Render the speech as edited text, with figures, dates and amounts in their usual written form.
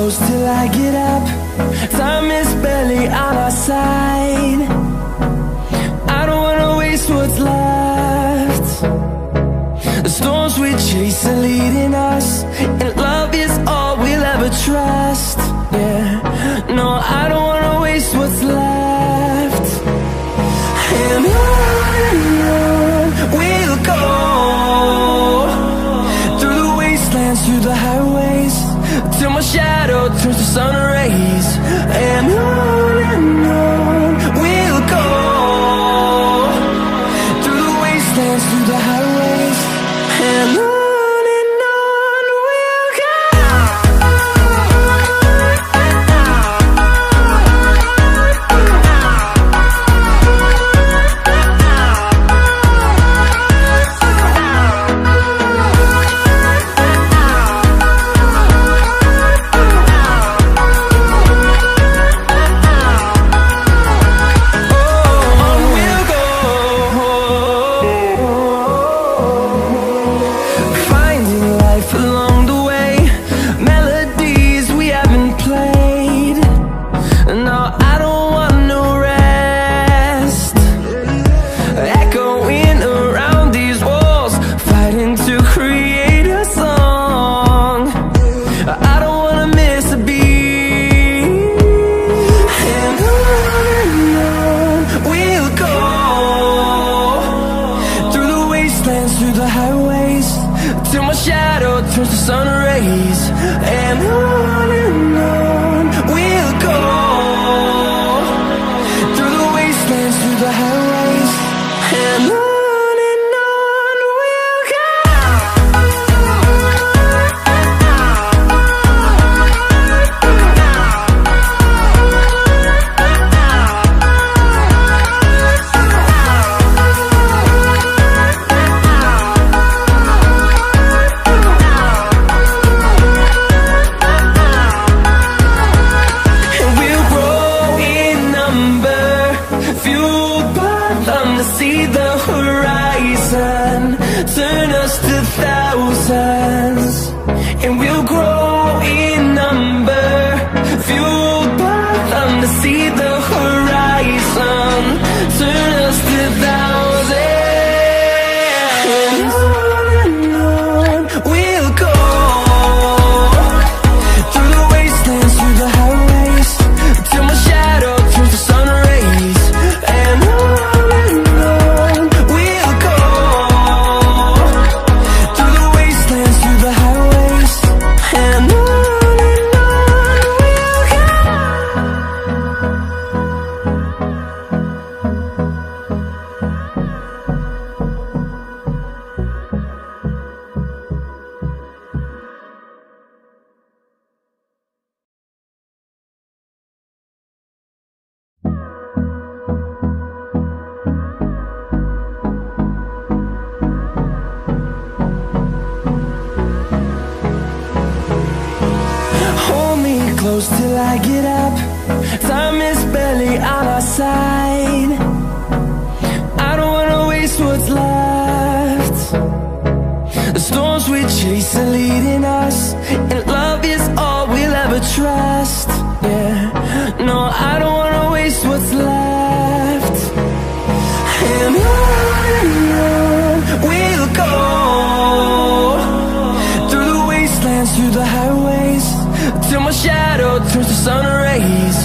close till I get up. Time is barely on our side. I don't wanna waste what's left. The storms we chase are leading us, and love is all we'll ever trust. Yeah, no, I don't wanna waste what's left. And on we'll go, through the wastelands, through the highways, till my shadow turns to sun rays. And on we'll go, through the wastelands, through the highways, and on we'll go. Through the highways, till my shadow turns to sun rays. And on we'll go, through the wastelands, through the highways, and on we'll go. See the horizon, turn us to thousands, and we'll grow in number, fueled by them. To see the horizon, turn us to thousands, and on we'll go, through the wastelands, through the highways, till my shadow turns to sun rays. And close till I get up. Time is barely on our side. I don't wanna waste what's left. The storms we chase are leading us, and love is all we'll ever trust. Yeah, no, I don't wanna waste what's left. And on we'll go, through the wastelands, through the highways, till my shadow turns to sun rays.